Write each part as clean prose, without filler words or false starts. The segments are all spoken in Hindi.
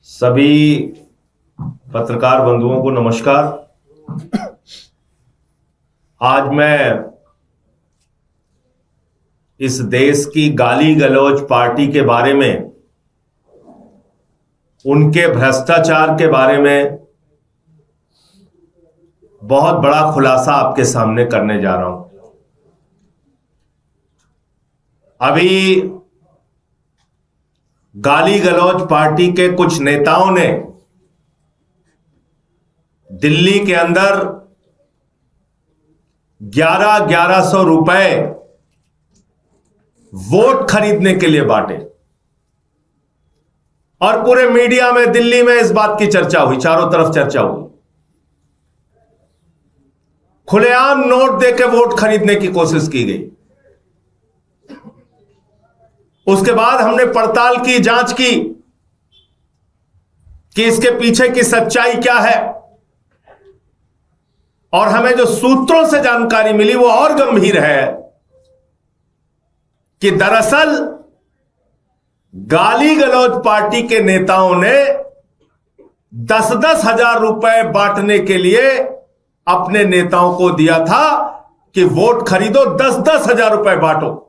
सभी पत्रकार बंधुओं को नमस्कार। आज मैं इस देश की गाली गलौज पार्टी के बारे में, उनके भ्रष्टाचार के बारे में बहुत बड़ा खुलासा आपके सामने करने जा रहा हूं। अभी गाली गलौज पार्टी के कुछ नेताओं ने दिल्ली के अंदर 1100 रुपए वोट खरीदने के लिए बांटे और पूरे मीडिया में दिल्ली में इस बात की चर्चा हुई, चारों तरफ चर्चा हुई। खुलेआम नोट देके वोट खरीदने की कोशिश की गई। उसके बाद हमने पड़ताल की, जांच की कि इसके पीछे की सच्चाई क्या है, और हमें जो सूत्रों से जानकारी मिली वो और गंभीर है कि दरअसल गाली गलौज पार्टी के नेताओं ने 10-10 हजार रुपए बांटने के लिए अपने नेताओं को दिया था कि वोट खरीदो, 10-10 हजार रुपए बांटो।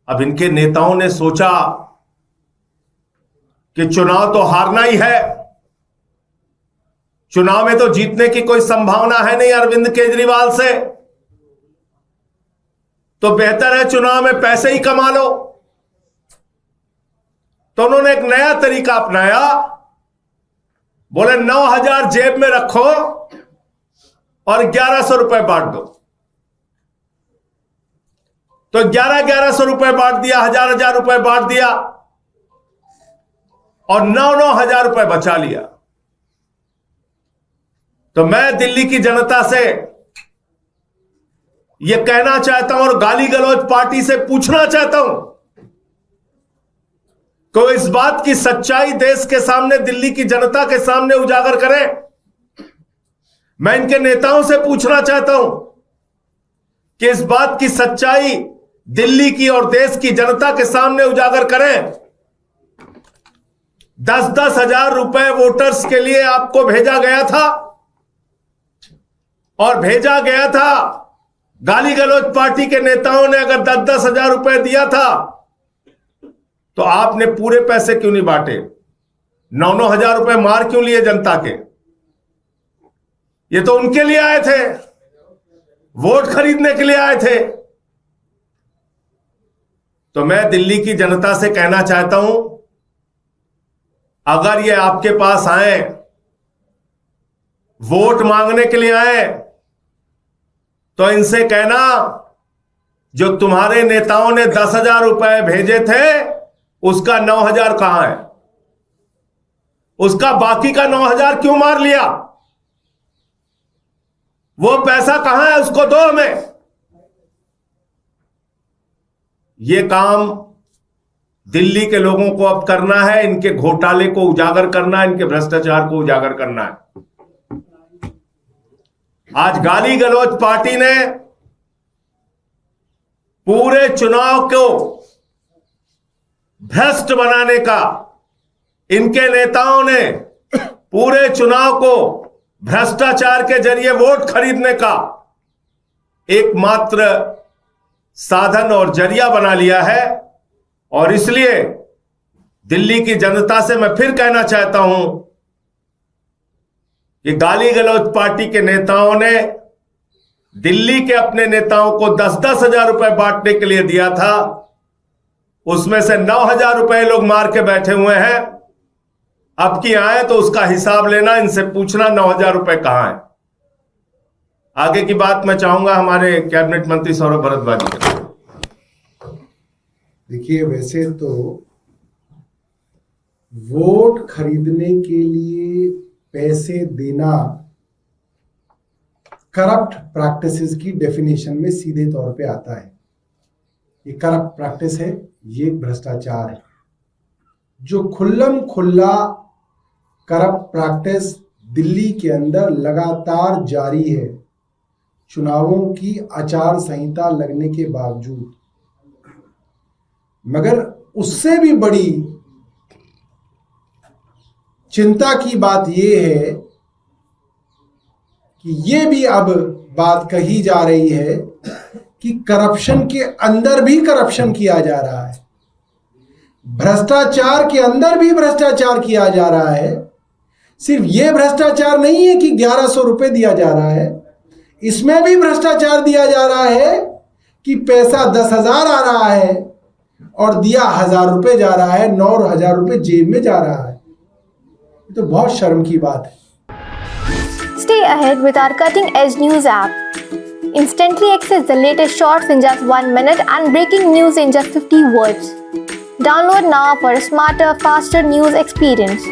अब इनके नेताओं ने सोचा कि चुनाव तो हारना ही है, चुनाव में तो जीतने की कोई संभावना है नहीं अरविंद केजरीवाल से, तो बेहतर है चुनाव में पैसे ही कमा लो। तो उन्होंने एक नया तरीका अपनाया, बोले 9,000 जेब में रखो और 1100 रुपए बांट दो। तो 1100 रुपए बांट दिया, 1000 रुपए बांट दिया और 9,000 रुपए बचा लिया। तो मैं दिल्ली की जनता से यह कहना चाहता हूं और गाली गलौज पार्टी से पूछना चाहता हूं कि इस बात की सच्चाई देश के सामने, दिल्ली की जनता के सामने उजागर करें। मैं इनके नेताओं से पूछना चाहता हूं कि इस बात की सच्चाई दिल्ली की और देश की जनता के सामने उजागर करें। 10-10 हजार रुपए वोटर्स के लिए आपको भेजा गया था, और भेजा गया था गाली गलौज पार्टी के नेताओं ने अगर 10-10 हजार रुपए दिया था तो आपने पूरे पैसे क्यों नहीं बांटे? 9-9 हजार रुपए मार क्यों लिए जनता के? ये तो उनके लिए आए थे, वोट खरीदने के लिए आए थे। तो मैं दिल्ली की जनता से कहना चाहता हूं, अगर ये आपके पास आए, वोट मांगने के लिए आए, तो इनसे कहना जो तुम्हारे नेताओं ने 10,000 रुपए भेजे थे उसका 9,000 कहां है? उसका बाकी का 9,000 क्यों मार लिया? वो पैसा कहां है? उसको दो हमें। यह काम दिल्ली के लोगों को अब करना है, इनके घोटाले को उजागर करना है, इनके भ्रष्टाचार को उजागर करना है। आज गाली गलौज पार्टी ने पूरे चुनाव को भ्रष्ट बनाने का, इनके नेताओं ने पूरे चुनाव को भ्रष्टाचार के जरिए वोट खरीदने का एकमात्र साधन और जरिया बना लिया है। और इसलिए दिल्ली की जनता से मैं फिर कहना चाहता हूं कि गाली गलौज पार्टी के नेताओं ने दिल्ली के अपने नेताओं को 10-10 हजार रुपए बांटने के लिए दिया था, उसमें से 9,000 रुपए लोग मार के बैठे हुए हैं। अब की आए तो उसका हिसाब लेना, इनसे पूछना 9,000 रुपए कहां है। आगे की बात मैं चाहूंगा हमारे कैबिनेट मंत्री सौरभ भारद्वाज जी के। देखिए, वैसे तो वोट खरीदने के लिए पैसे देना करप्ट प्रैक्टिसेस की डेफिनेशन में सीधे तौर पे आता है। ये करप्ट प्रैक्टिस है, ये भ्रष्टाचार है। जो खुल्लम खुल्ला करप्ट प्रैक्टिस दिल्ली के अंदर लगातार जारी है, चुनावों की आचार संहिता लगने के बावजूद। मगर उससे भी बड़ी चिंता की बात ये है कि ये भी अब बात कही जा रही है कि करप्शन के अंदर भी करप्शन किया जा रहा है, भ्रष्टाचार के अंदर भी भ्रष्टाचार किया जा रहा है। सिर्फ ये भ्रष्टाचार नहीं है कि 1100 रुपए दिया जा रहा है, इसमें भी भ्रष्टाचार दिया जा रहा है कि पैसा 10,000 आ रहा है और दिया 1,000 रुपए जा रहा है, 9,000 रुपए जेब में जा रहा है। ये तो बहुत शर्म की बात है। Stay ahead with our cutting-edge news app. Instantly access the latest shorts in just 1 minute and breaking news in just 50 words. Download now for a smarter, faster news experience.